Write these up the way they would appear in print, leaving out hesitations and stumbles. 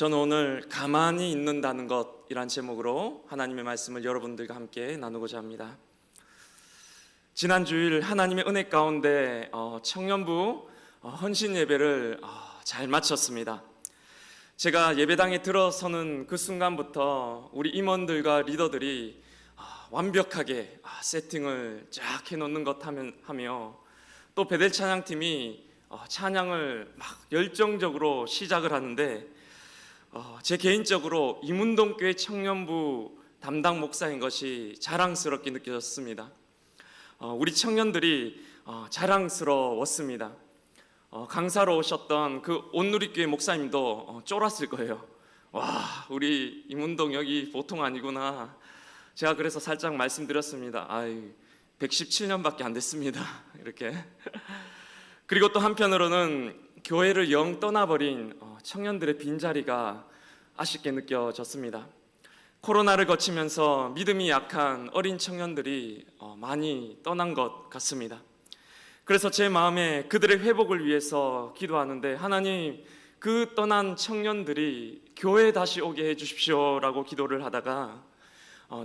저는 오늘 가만히 있는다는 것이란 제목으로 하나님의 말씀을 여러분들과 함께 나누고자 합니다. 지난 주일 하나님의 은혜 가운데 청년부 헌신 예배를 잘 마쳤습니다. 제가 예배당에 들어서는 그 순간부터 우리 임원들과 리더들이 완벽하게 세팅을 쫙 해놓는 것 하며 또 베델 찬양팀이 찬양을 막 열정적으로 시작을 하는데 제 개인적으로 이문동교회 청년부 담당 목사인 것이 자랑스럽게 느껴졌습니다. 우리 청년들이 자랑스러웠습니다. 강사로 오셨던 그 온누리교회 목사님도 쫄았을 거예요. 와, 우리 이문동 여기 보통 아니구나. 제가 그래서 살짝 말씀드렸습니다. 117년밖에 안 됐습니다. 이렇게. 그리고 또 한편으로는 교회를 영 떠나버린 청년들의 빈자리가 아쉽게 느껴졌습니다. 코로나를 거치면서 믿음이 약한 어린 청년들이 많이 떠난 것 같습니다. 그래서 제 마음에 그들의 회복을 위해서 기도하는데, 하나님, 그 떠난 청년들이 교회에 다시 오게 해주십시오라고 기도를 하다가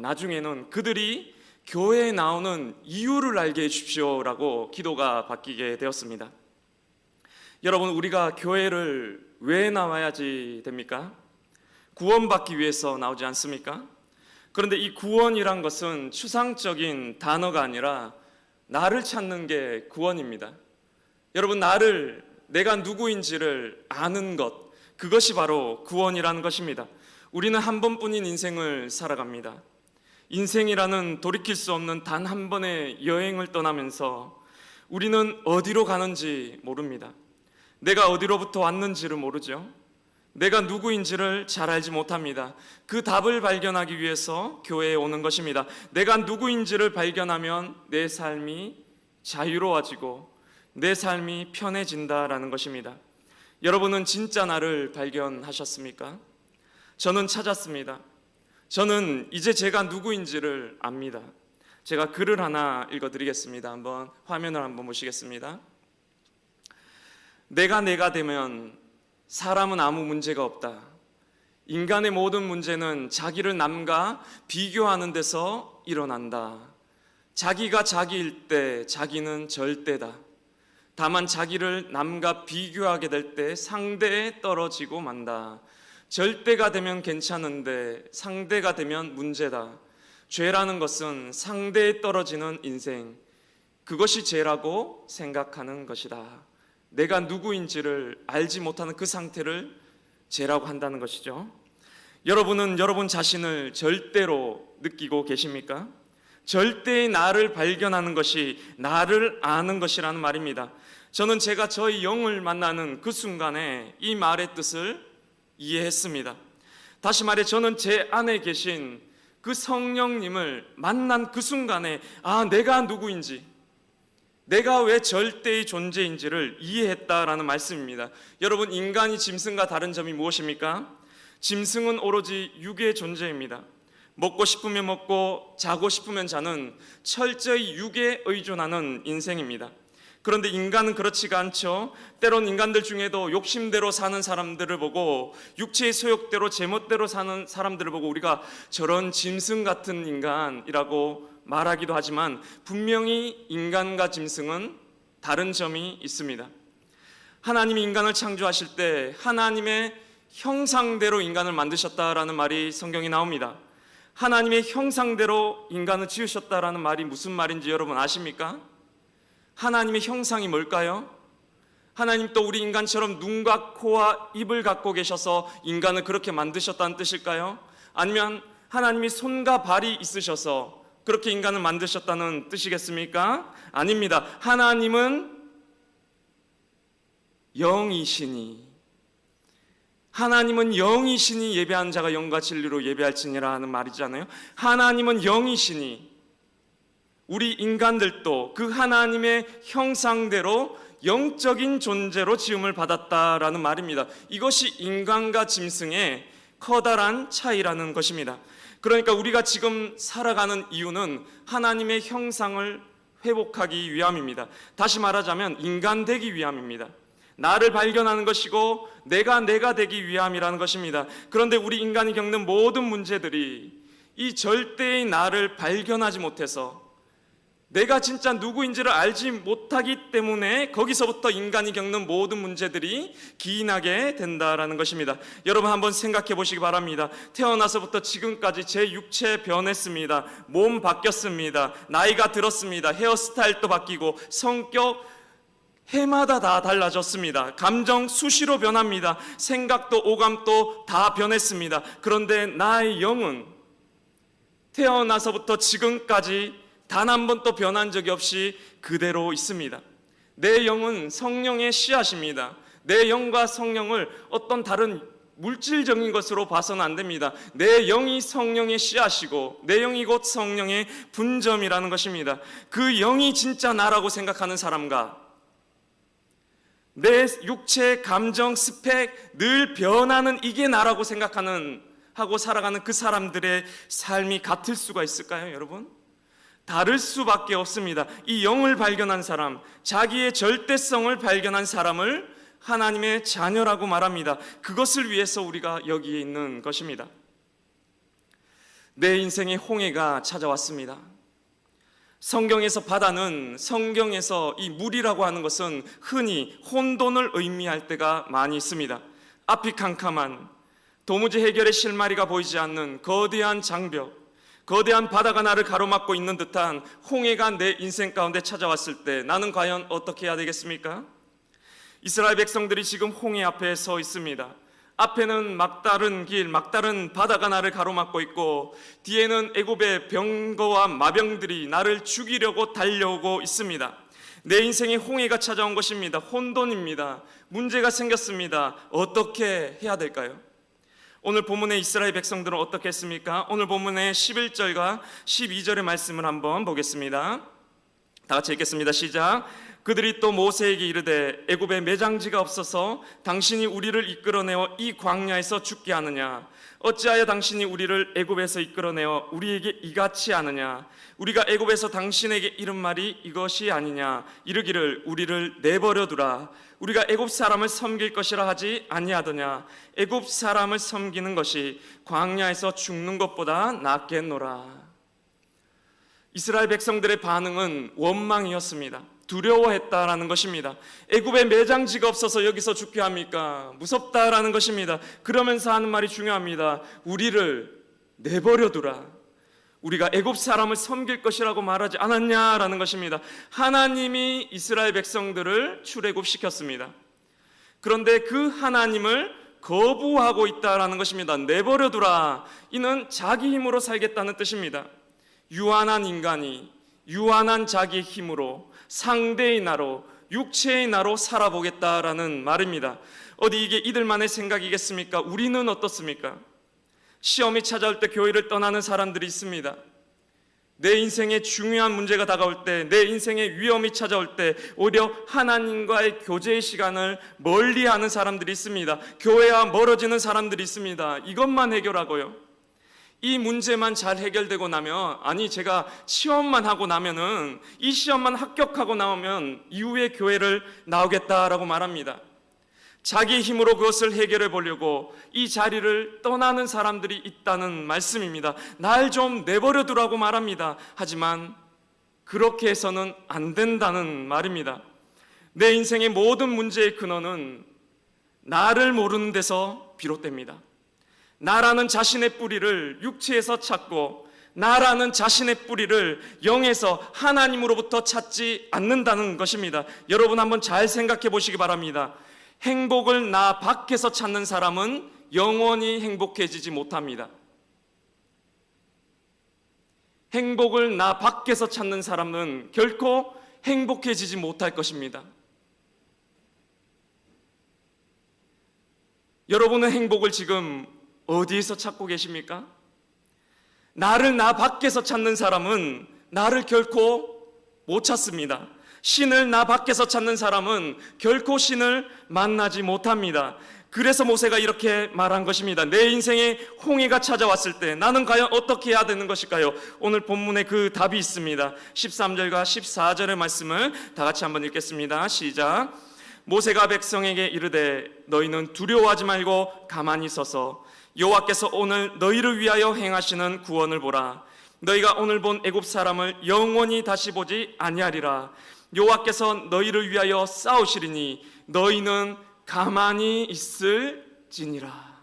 나중에는 그들이 교회에 나오는 이유를 알게 해주십시오라고 기도가 바뀌게 되었습니다. 여러분, 우리가 교회를 왜 나와야지 됩니까? 구원받기 위해서 나오지 않습니까? 그런데 이 구원이란 것은 추상적인 단어가 아니라 나를 찾는 게 구원입니다. 여러분, 내가 누구인지를 아는 것, 그것이 바로 구원이라는 것입니다. 우리는 한 번뿐인 인생을 살아갑니다. 인생이라는 돌이킬 수 없는 단 한 번의 여행을 떠나면서 우리는 어디로 가는지 모릅니다. 내가 어디로부터 왔는지를 모르죠. 내가 누구인지를 잘 알지 못합니다. 그 답을 발견하기 위해서 교회에 오는 것입니다. 내가 누구인지를 발견하면 내 삶이 자유로워지고 내 삶이 편해진다라는 것입니다. 여러분은 진짜 나를 발견하셨습니까? 저는 찾았습니다. 저는 이제 제가 누구인지를 압니다. 제가 글을 하나 읽어드리겠습니다. 한번 화면을 한번 보시겠습니다. 내가 되면 사람은 아무 문제가 없다. 인간의 모든 문제는 자기를 남과 비교하는 데서 일어난다. 자기가 자기일 때 자기는 절대다. 다만 자기를 남과 비교하게 될 때 상대에 떨어지고 만다. 절대가 되면 괜찮은데 상대가 되면 문제다. 죄라는 것은 상대에 떨어지는 인생, 그것이 죄라고 생각하는 것이다. 내가 누구인지를 알지 못하는 그 상태를 죄라고 한다는 것이죠. 여러분은 여러분 자신을 절대로 느끼고 계십니까? 절대의 나를 발견하는 것이 나를 아는 것이라는 말입니다. 저는 제가 저희 영을 만나는 그 순간에 이 말의 뜻을 이해했습니다. 다시 말해, 저는 제 안에 계신 그 성령님을 만난 그 순간에 내가 누구인지, 내가 왜 절대의 존재인지를 이해했다라는 말씀입니다. 여러분, 인간이 짐승과 다른 점이 무엇입니까? 짐승은 오로지 육의 존재입니다. 먹고 싶으면 먹고 자고 싶으면 자는 철저히 육에 의존하는 인생입니다. 그런데 인간은 그렇지가 않죠. 때론 인간들 중에도 욕심대로 사는 사람들을 보고, 육체의 소욕대로 제멋대로 사는 사람들을 보고 우리가 저런 짐승 같은 인간이라고 말하기도 하지만, 분명히 인간과 짐승은 다른 점이 있습니다. 하나님이 인간을 창조하실 때 하나님의 형상대로 인간을 만드셨다라는 말이 성경에 나옵니다. 하나님의 형상대로 인간을 지으셨다라는 말이 무슨 말인지 여러분 아십니까? 하나님의 형상이 뭘까요? 하나님 또 우리 인간처럼 눈과 코와 입을 갖고 계셔서 인간을 그렇게 만드셨다는 뜻일까요? 아니면 하나님이 손과 발이 있으셔서 그렇게 인간을 만드셨다는 뜻이겠습니까? 아닙니다. 하나님은 영이시니 예배하는 자가 영과 진리로 예배할지니라 하는 말이잖아요. 하나님은 영이시니 우리 인간들도 그 하나님의 형상대로 영적인 존재로 지음을 받았다라는 말입니다. 이것이 인간과 짐승의 커다란 차이라는 것입니다. 그러니까 우리가 지금 살아가는 이유는 하나님의 형상을 회복하기 위함입니다. 다시 말하자면 인간 되기 위함입니다. 나를 발견하는 것이고 내가 되기 위함이라는 것입니다. 그런데 우리 인간이 겪는 모든 문제들이 이 절대의 나를 발견하지 못해서 내가 진짜 누구인지를 알지 못하기 때문에 거기서부터 인간이 겪는 모든 문제들이 기인하게 된다라는 것입니다. 여러분 한번 생각해 보시기 바랍니다. 태어나서부터 지금까지 제 육체 변했습니다. 몸 바뀌었습니다. 나이가 들었습니다. 헤어스타일도 바뀌고 성격 해마다 다 달라졌습니다. 감정 수시로 변합니다. 생각도 오감도 다 변했습니다. 그런데 나의 영은 태어나서부터 지금까지 단 한 번도 변한 적이 없이 그대로 있습니다. 내 영은 성령의 씨앗입니다. 내 영과 성령을 어떤 다른 물질적인 것으로 봐서는 안 됩니다. 내 영이 성령의 씨앗이고 내 영이 곧 성령의 분점이라는 것입니다. 그 영이 진짜 나라고 생각하는 사람과 내 육체, 감정, 스펙 늘 변하는 이게 나라고 생각하는 하고 살아가는 그 사람들의 삶이 같을 수가 있을까요, 여러분? 다를 수밖에 없습니다. 이 영을 발견한 사람, 자기의 절대성을 발견한 사람을 하나님의 자녀라고 말합니다. 그것을 위해서 우리가 여기에 있는 것입니다. 내 인생에 홍해가 찾아왔습니다. 성경에서 바다는, 성경에서 이 물이라고 하는 것은 흔히 혼돈을 의미할 때가 많이 있습니다. 앞이 캄캄한, 도무지 해결의 실마리가 보이지 않는 거대한 장벽, 거대한 바다가 나를 가로막고 있는 듯한 홍해가 내 인생 가운데 찾아왔을 때 나는 과연 어떻게 해야 되겠습니까? 이스라엘 백성들이 지금 홍해 앞에 서 있습니다. 앞에는 막다른 길, 막다른 바다가 나를 가로막고 있고 뒤에는 애굽의 병거와 마병들이 나를 죽이려고 달려오고 있습니다. 내 인생에 홍해가 찾아온 것입니다. 혼돈입니다. 문제가 생겼습니다. 어떻게 해야 될까요? 오늘 본문의 이스라엘 백성들은 어떻게 했습니까? 오늘 본문의 11절과 12절의 말씀을 한번 보겠습니다. 다 같이 읽겠습니다. 시작. 그들이 또 모세에게 이르되 애굽에 매장지가 없어서 당신이 우리를 이끌어내어 이 광야에서 죽게 하느냐? 어찌하여 당신이 우리를 애굽에서 이끌어내어 우리에게 이같이 하느냐? 우리가 애굽에서 당신에게 이른 말이 이것이 아니냐? 이르기를 우리를 내버려 두라. 우리가 애굽 사람을 섬길 것이라 하지 아니하더냐? 애굽 사람을 섬기는 것이 광야에서 죽는 것보다 낫겠노라. 이스라엘 백성들의 반응은 원망이었습니다. 두려워했다라는 것입니다. 애굽에 매장지가 없어서 여기서 죽게 합니까? 무섭다라는 것입니다. 그러면서 하는 말이 중요합니다. 우리를 내버려 두라. 우리가 애굽 사람을 섬길 것이라고 말하지 않았냐라는 것입니다. 하나님이 이스라엘 백성들을 출애굽시켰습니다. 그런데 그 하나님을 거부하고 있다라는 것입니다. 내버려 두라. 이는 자기 힘으로 살겠다는 뜻입니다. 유한한 인간이 유한한 자기의 힘으로 상대의 나로 육체의 나로 살아보겠다라는 말입니다. 어디 이게 이들만의 생각이겠습니까? 우리는 어떻습니까? 시험이 찾아올 때 교회를 떠나는 사람들이 있습니다. 내 인생에 중요한 문제가 다가올 때, 내 인생에 위험이 찾아올 때 오히려 하나님과의 교제의 시간을 멀리하는 사람들이 있습니다. 교회와 멀어지는 사람들이 있습니다. 이것만 해결하고요, 이 문제만 잘 해결되고 나면, 아니 제가 시험만 하고 나면은, 이 시험만 합격하고 나오면 이후에 교회를 나오겠다라고 말합니다. 자기 힘으로 그것을 해결해 보려고 이 자리를 떠나는 사람들이 있다는 말씀입니다. 날 좀 내버려 두라고 말합니다. 하지만 그렇게 해서는 안 된다는 말입니다. 내 인생의 모든 문제의 근원은 나를 모르는 데서 비롯됩니다. 나라는 자신의 뿌리를 육체에서 찾고 나라는 자신의 뿌리를 영에서 하나님으로부터 찾지 않는다는 것입니다. 여러분 한번 잘 생각해 보시기 바랍니다. 행복을 나 밖에서 찾는 사람은 영원히 행복해지지 못합니다. 행복을 나 밖에서 찾는 사람은 결코 행복해지지 못할 것입니다. 여러분은 행복을 지금 어디에서 찾고 계십니까? 나를 나 밖에서 찾는 사람은 나를 결코 못 찾습니다. 신을 나 밖에서 찾는 사람은 결코 신을 만나지 못합니다. 그래서 모세가 이렇게 말한 것입니다. 내 인생에 홍해가 찾아왔을 때 나는 과연 어떻게 해야 되는 것일까요? 오늘 본문에 그 답이 있습니다. 13절과 14절의 말씀을 다 같이 한번 읽겠습니다. 시작. 모세가 백성에게 이르되 너희는 두려워하지 말고 가만히 서서 여호와께서 오늘 너희를 위하여 행하시는 구원을 보라. 너희가 오늘 본 애굽 사람을 영원히 다시 보지 아니하리라. 여호와께서 너희를 위하여 싸우시리니 너희는 가만히 있을지니라.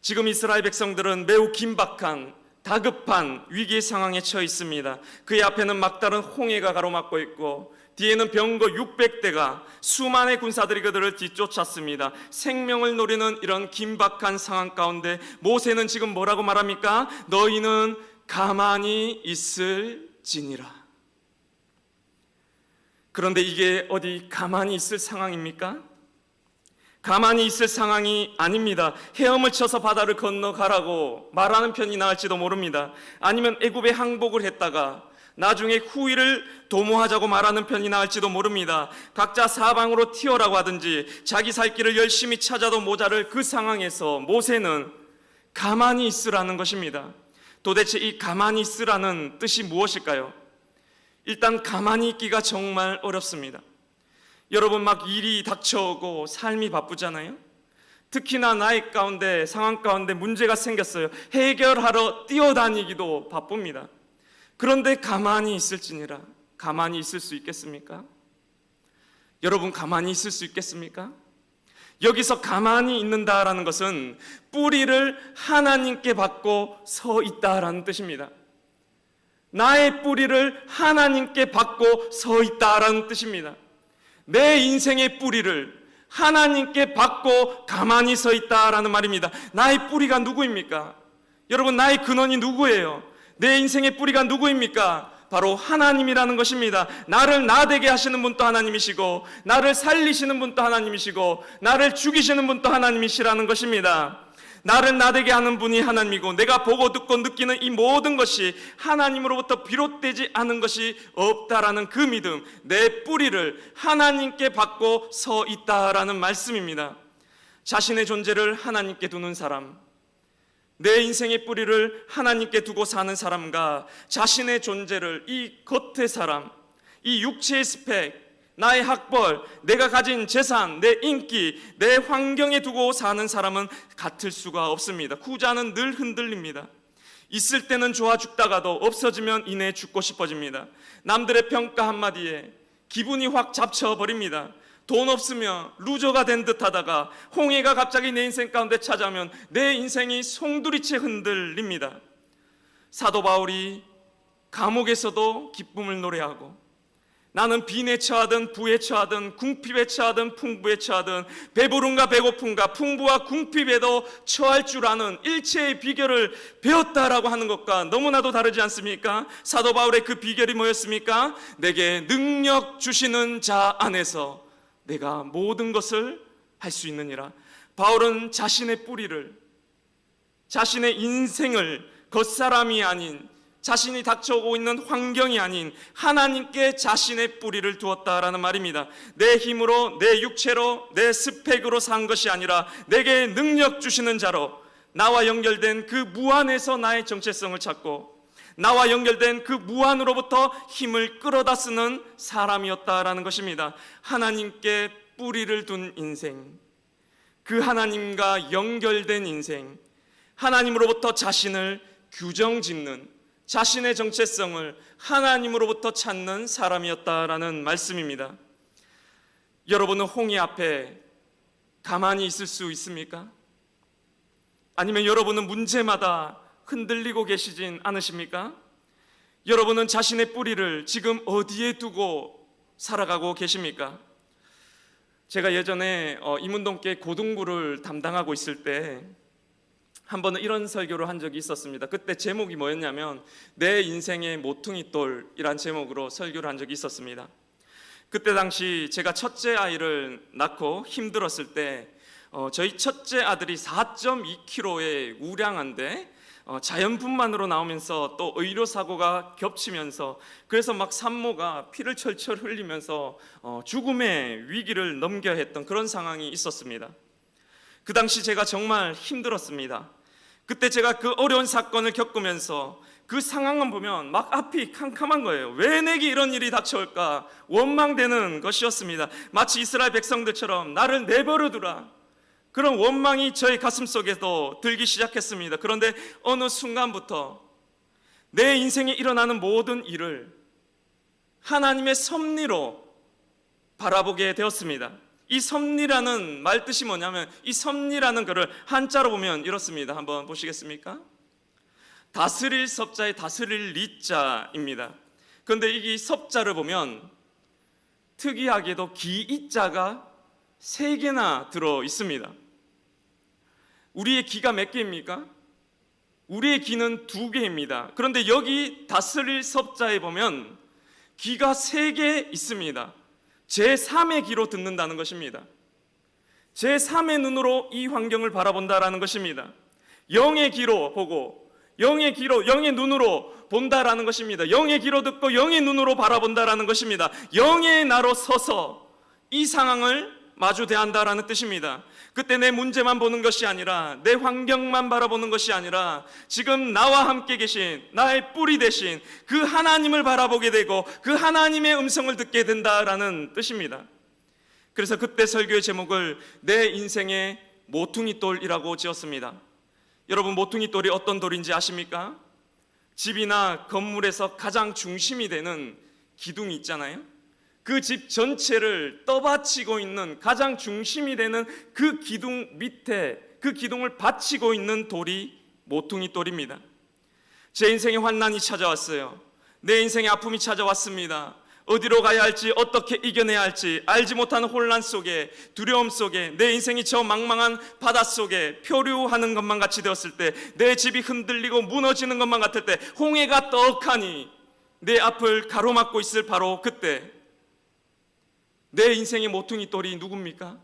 지금 이스라엘 백성들은 매우 긴박한 다급한 위기 상황에 처해 있습니다. 그의 앞에는 막다른 홍해가 가로막고 있고 뒤에는 병거 600대가 수만의 군사들이 그들을 뒤쫓았습니다. 생명을 노리는 이런 긴박한 상황 가운데 모세는 지금 뭐라고 말합니까? 너희는 가만히 있을지니라. 그런데 이게 어디 가만히 있을 상황입니까? 가만히 있을 상황이 아닙니다. 헤엄을 쳐서 바다를 건너가라고 말하는 편이 나을지도 모릅니다. 아니면 애굽에 항복을 했다가 나중에 후위를 도모하자고 말하는 편이 나을지도 모릅니다. 각자 사방으로 튀어라고 하든지 자기 살 길을 열심히 찾아도 모자랄 그 상황에서 모세는 가만히 있으라는 것입니다. 도대체 이 가만히 있으라는 뜻이 무엇일까요? 일단 가만히 있기가 정말 어렵습니다. 여러분 막 일이 닥쳐오고 삶이 바쁘잖아요. 특히나 나의 가운데 상황 가운데 문제가 생겼어요. 해결하러 뛰어다니기도 바쁩니다. 그런데 가만히 있을지니라. 가만히 있을 수 있겠습니까? 여러분 가만히 있을 수 있겠습니까? 여기서 가만히 있는다라는 것은 뿌리를 하나님께 받고 서 있다라는 뜻입니다. 나의 뿌리를 하나님께 받고 서 있다라는 뜻입니다. 내 인생의 뿌리를 하나님께 받고 가만히 서 있다라는 말입니다. 나의 뿌리가 누구입니까? 여러분 나의 근원이 누구예요? 내 인생의 뿌리가 누구입니까? 바로 하나님이라는 것입니다. 나를 나되게 하시는 분도 하나님이시고 나를 살리시는 분도 하나님이시고 나를 죽이시는 분도 하나님이시라는 것입니다. 나를 나되게 하는 분이 하나님이고 내가 보고 듣고 느끼는 이 모든 것이 하나님으로부터 비롯되지 않은 것이 없다라는 그 믿음, 내 뿌리를 하나님께 받고 서 있다라는 말씀입니다. 자신의 존재를 하나님께 두는 사람, 내 인생의 뿌리를 하나님께 두고 사는 사람과 자신의 존재를 이 겉의 사람, 이 육체의 스펙, 나의 학벌, 내가 가진 재산, 내 인기, 내 환경에 두고 사는 사람은 같을 수가 없습니다. 후자는 늘 흔들립니다. 있을 때는 좋아 죽다가도 없어지면 이내 죽고 싶어집니다. 남들의 평가 한마디에 기분이 확 잡쳐버립니다. 돈 없으면 루저가 된 듯하다가 홍해가 갑자기 내 인생 가운데 찾아오면 내 인생이 송두리째 흔들립니다. 사도 바울이 감옥에서도 기쁨을 노래하고 나는 빈에 처하든 부에 처하든 궁핍에 처하든 풍부에 처하든 배부른가 배고픈가 풍부와 궁핍에도 처할 줄 아는 일체의 비결을 배웠다라고 하는 것과 너무나도 다르지 않습니까? 사도 바울의 그 비결이 뭐였습니까? 내게 능력 주시는 자 안에서 내가 모든 것을 할 수 있느니라. 바울은 자신의 뿌리를, 자신의 인생을 겉사람이 아닌, 자신이 닥쳐오고 있는 환경이 아닌 하나님께 자신의 뿌리를 두었다라는 말입니다. 내 힘으로, 내 육체로, 내 스펙으로 산 것이 아니라 내게 능력 주시는 자로 나와 연결된 그 무한에서 나의 정체성을 찾고 나와 연결된 그 무한으로부터 힘을 끌어다 쓰는 사람이었다라는 것입니다. 하나님께 뿌리를 둔 인생, 그 하나님과 연결된 인생, 하나님으로부터 자신을 규정짓는, 자신의 정체성을 하나님으로부터 찾는 사람이었다라는 말씀입니다. 여러분은 홍해 앞에 가만히 있을 수 있습니까? 아니면 여러분은 문제마다 흔들리고 계시진 않으십니까? 여러분은 자신의 뿌리를 지금 어디에 두고 살아가고 계십니까? 제가 예전에 이문동교회 고등부를 담당하고 있을 때 한 번은 이런 설교를 한 적이 있었습니다. 그때 제목이 뭐였냐면 내 인생의 모퉁이돌이란 제목으로 설교를 한 적이 있었습니다. 그때 당시 제가 첫째 아이를 낳고 힘들었을 때 저희 첫째 아들이 4.2kg의 우량한데 자연분만으로 나오면서 또 의료사고가 겹치면서 그래서 막 산모가 피를 철철 흘리면서 죽음의 위기를 넘겨야 했던 그런 상황이 있었습니다. 그 당시 제가 정말 힘들었습니다. 그때 제가 그 어려운 사건을 겪으면서 그 상황을 보면 막 앞이 캄캄한 거예요. 왜 내게 이런 일이 닥쳐올까? 원망되는 것이었습니다. 마치 이스라엘 백성들처럼 나를 내버려 두라, 그런 원망이 저의 가슴 속에도 들기 시작했습니다. 그런데 어느 순간부터 내 인생에 일어나는 모든 일을 하나님의 섭리로 바라보게 되었습니다. 이 섭리라는 말 뜻이 뭐냐면, 이 섭리라는 것을 한자로 보면 이렇습니다. 한번 보시겠습니까? 다스릴 섭자의 다스릴 리자입니다. 그런데 이 섭자를 보면 특이하게도 기이자가 3개나 들어 있습니다. 우리의 기가 몇 개입니까? 우리의 기는 2개입니다. 그런데 여기 다스릴 섭자에 보면 기가 3개 있습니다. 제3의 기로 듣는다는 것입니다. 제3의 눈으로 이 환경을 바라본다라는 것입니다. 영의 기로 보고 영의 기로, 영의 눈으로 본다라는 것입니다. 영의 기로 듣고 영의 눈으로 바라본다라는 것입니다. 영의 나로 서서 이 상황을 마주 대한다라는 뜻입니다. 그때 내 문제만 보는 것이 아니라, 내 환경만 바라보는 것이 아니라, 지금 나와 함께 계신 나의 뿌리 되신 그 하나님을 바라보게 되고 그 하나님의 음성을 듣게 된다라는 뜻입니다. 그래서 그때 설교의 제목을 내 인생의 모퉁이 돌이라고 지었습니다. 여러분, 모퉁이 돌이 어떤 돌인지 아십니까? 집이나 건물에서 가장 중심이 되는 기둥이 있잖아요. 그 집 전체를 떠받치고 있는, 가장 중심이 되는 그 기둥 밑에, 그 기둥을 받치고 있는 돌이 모퉁이 돌입니다. 제 인생에 환난이 찾아왔어요. 내 인생에 아픔이 찾아왔습니다. 어디로 가야 할지, 어떻게 이겨내야 할지 알지 못하는 혼란 속에, 두려움 속에, 내 인생이 저 망망한 바다 속에 표류하는 것만 같이 되었을 때, 내 집이 흔들리고 무너지는 것만 같을 때, 홍해가 떡하니 내 앞을 가로막고 있을 바로 그때, 내 인생의 모퉁이 돌이 누굽니까?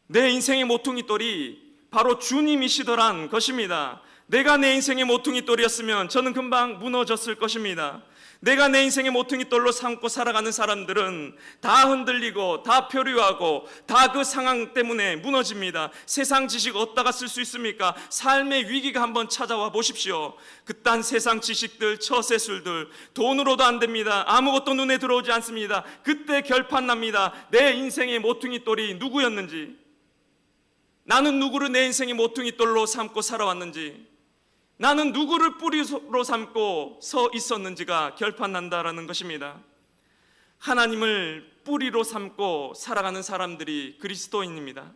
내 인생의 모퉁이 돌이 바로 주님이시더란 것입니다. 내가 내 인생의 모퉁이 돌이었으면 저는 금방 무너졌을 것입니다. 내가 내 인생의 모퉁이 돌로 삼고 살아가는 사람들은 다 흔들리고 다 표류하고 다 그 상황 때문에 무너집니다. 세상 지식 어디다가 쓸 수 있습니까? 삶의 위기가 한번 찾아와 보십시오. 그딴 세상 지식들, 처세술들 돈으로도 안 됩니다. 아무것도 눈에 들어오지 않습니다. 그때 결판납니다. 내 인생의 모퉁이 돌이 누구였는지, 나는 누구를 내 인생의 모퉁이 돌로 삼고 살아왔는지, 나는 누구를 뿌리로 삼고 서 있었는지가 결판난다라는 것입니다. 하나님을 뿌리로 삼고 살아가는 사람들이 그리스도인입니다.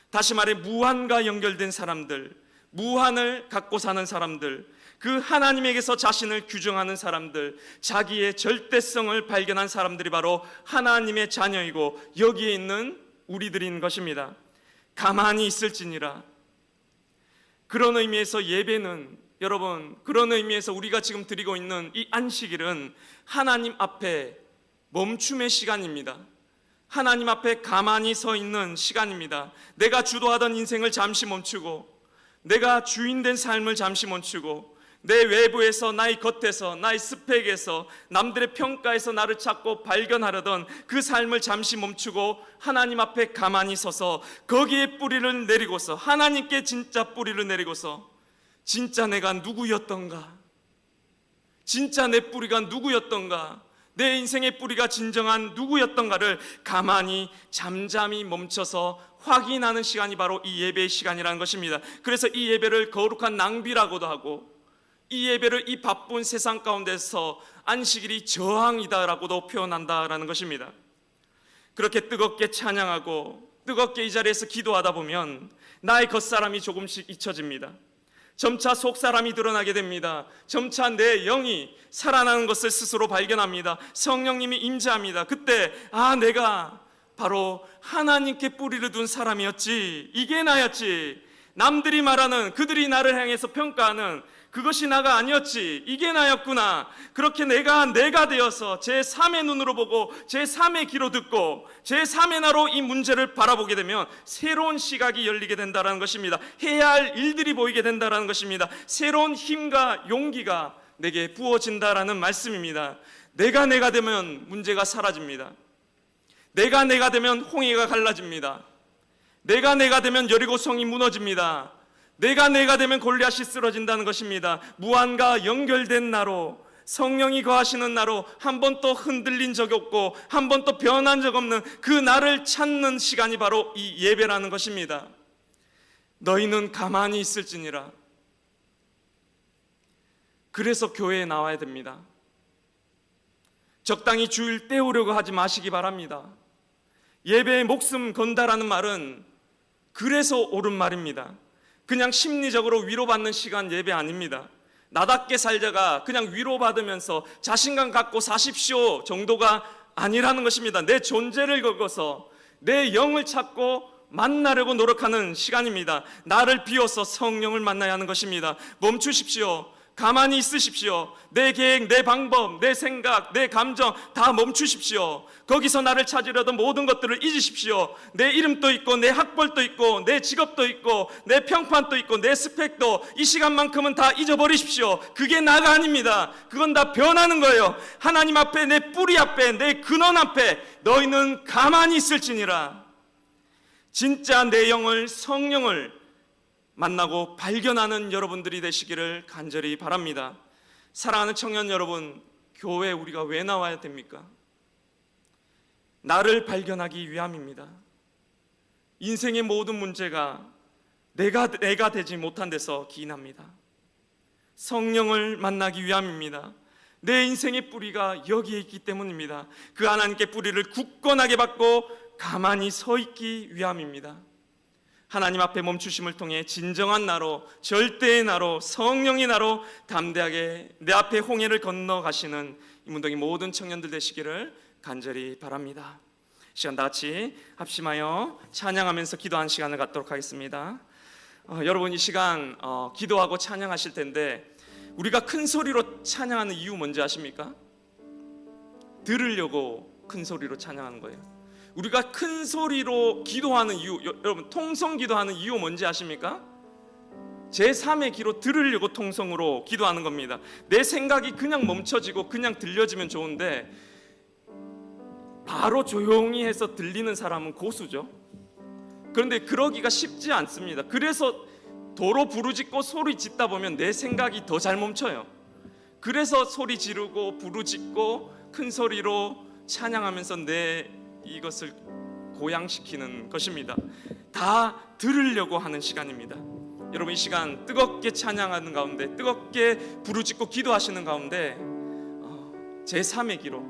다시 말해, 무한과 연결된 사람들, 무한을 갖고 사는 사람들, 그 하나님에게서 자신을 규정하는 사람들, 자기의 절대성을 발견한 사람들이 바로 하나님의 자녀이고 여기에 있는 우리들인 것입니다. 가만히 있을지니라. 그런 의미에서 예배는, 여러분, 그런 의미에서 우리가 지금 드리고 있는 이 안식일은 하나님 앞에 멈춤의 시간입니다. 하나님 앞에 가만히 서 있는 시간입니다. 내가 주도하던 인생을 잠시 멈추고, 내가 주인된 삶을 잠시 멈추고, 내 외부에서, 나의 겉에서, 나의 스펙에서, 남들의 평가에서 나를 찾고 발견하려던 그 삶을 잠시 멈추고 하나님 앞에 가만히 서서 거기에 뿌리를 내리고서, 하나님께 진짜 뿌리를 내리고서, 진짜 내가 누구였던가, 진짜 내 뿌리가 누구였던가, 내 인생의 뿌리가 진정한 누구였던가를 가만히 잠잠히 멈춰서 확인하는 시간이 바로 이 예배의 시간이라는 것입니다. 그래서 이 예배를 거룩한 낭비라고도 하고, 이 예배를 이 바쁜 세상 가운데서 안식일이 저항이다라고도 표현한다라는 것입니다. 그렇게 뜨겁게 찬양하고 뜨겁게 이 자리에서 기도하다 보면 나의 겉사람이 조금씩 잊혀집니다. 점차 속사람이 드러나게 됩니다. 점차 내 영이 살아나는 것을 스스로 발견합니다. 성령님이 임재합니다. 그때 내가 바로 하나님께 뿌리를 둔 사람이었지, 이게 나였지, 남들이 말하는, 그들이 나를 향해서 평가하는 그것이 나가 아니었지, 이게 나였구나. 그렇게 내가 되어서 제3의 눈으로 보고 제3의 귀로 듣고 제3의 나로 이 문제를 바라보게 되면 새로운 시각이 열리게 된다는 것입니다. 해야 할 일들이 보이게 된다는 것입니다. 새로운 힘과 용기가 내게 부어진다라는 말씀입니다. 내가 되면 문제가 사라집니다. 내가 되면 홍해가 갈라집니다. 내가 되면 여리고성이 무너집니다. 내가 되면 골리앗이 쓰러진다는 것입니다. 무한과 연결된 나로, 성령이 거하시는 나로 한 번도 흔들린 적이 없고 한 번도 변한 적 없는 그 나를 찾는 시간이 바로 이 예배라는 것입니다. 너희는 가만히 있을지니라. 그래서 교회에 나와야 됩니다. 적당히 주일 때우려고 하지 마시기 바랍니다. 예배에 목숨 건다라는 말은 그래서 옳은 말입니다. 그냥 심리적으로 위로받는 시간 예배 아닙니다. 나답게 살자가 그냥 위로받으면서 자신감 갖고 사십시오 정도가 아니라는 것입니다. 내 존재를 걸고서 내 영을 찾고 만나려고 노력하는 시간입니다. 나를 비워서 성령을 만나야 하는 것입니다. 멈추십시오. 가만히 있으십시오. 내 계획, 내 방법, 내 생각, 내 감정 다 멈추십시오. 거기서 나를 찾으려던 모든 것들을 잊으십시오. 내 이름도 있고 내 학벌도 있고 내 직업도 있고 내 평판도 있고 내 스펙도 이 시간만큼은 다 잊어버리십시오. 그게 나가 아닙니다. 그건 다 변하는 거예요. 하나님 앞에, 내 뿌리 앞에, 내 근원 앞에 너희는 가만히 있을지니라. 진짜 내 영을, 성령을 만나고 발견하는 여러분들이 되시기를 간절히 바랍니다. 사랑하는 청년 여러분, 교회 우리가 왜 나와야 됩니까? 나를 발견하기 위함입니다. 인생의 모든 문제가 내가 되지 못한 데서 기인합니다. 성령을 만나기 위함입니다. 내 인생의 뿌리가 여기에 있기 때문입니다. 그 하나님께 뿌리를 굳건하게 받고 가만히 서 있기 위함입니다. 하나님 앞에 멈추심을 통해 진정한 나로, 절대의 나로, 성령의 나로 담대하게 내 앞에 홍해를 건너가시는 이 문동의 모든 청년들 되시기를 간절히 바랍니다. 시간 다 같이 합심하여 찬양하면서 기도하는 시간을 갖도록 하겠습니다. 여러분 이 시간 기도하고 찬양하실 텐데 우리가 큰 소리로 찬양하는 이유 뭔지 아십니까? 들으려고 큰 소리로 찬양하는 거예요. 우리가 큰 소리로 기도하는 이유, 여러분 통성 기도하는 이유 뭔지 아십니까? 제3의 귀로 들으려고 통성으로 기도하는 겁니다. 내 생각이 그냥 멈춰지고 그냥 들려지면 좋은데 바로 조용히 해서 들리는 사람은 고수죠. 그런데 그러기가 쉽지 않습니다. 그래서 도로 부르짖고 소리 짓다 보면 내 생각이 더 잘 멈춰요. 그래서 소리 지르고 부르짖고 큰 소리로 찬양하면서 내 이것을 고양시키는 것입니다. 다 들으려고 하는 시간입니다. 여러분 이 시간 뜨겁게 찬양하는 가운데, 뜨겁게 부르짖고 기도하시는 가운데 제3의 귀로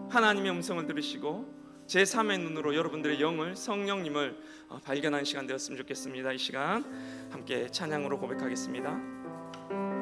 하나님의 음성을 들으시고 제3의 눈으로 여러분들의 영을, 성령님을 발견하는 시간 되었으면 좋겠습니다. 이 시간 함께 찬양으로 고백하겠습니다.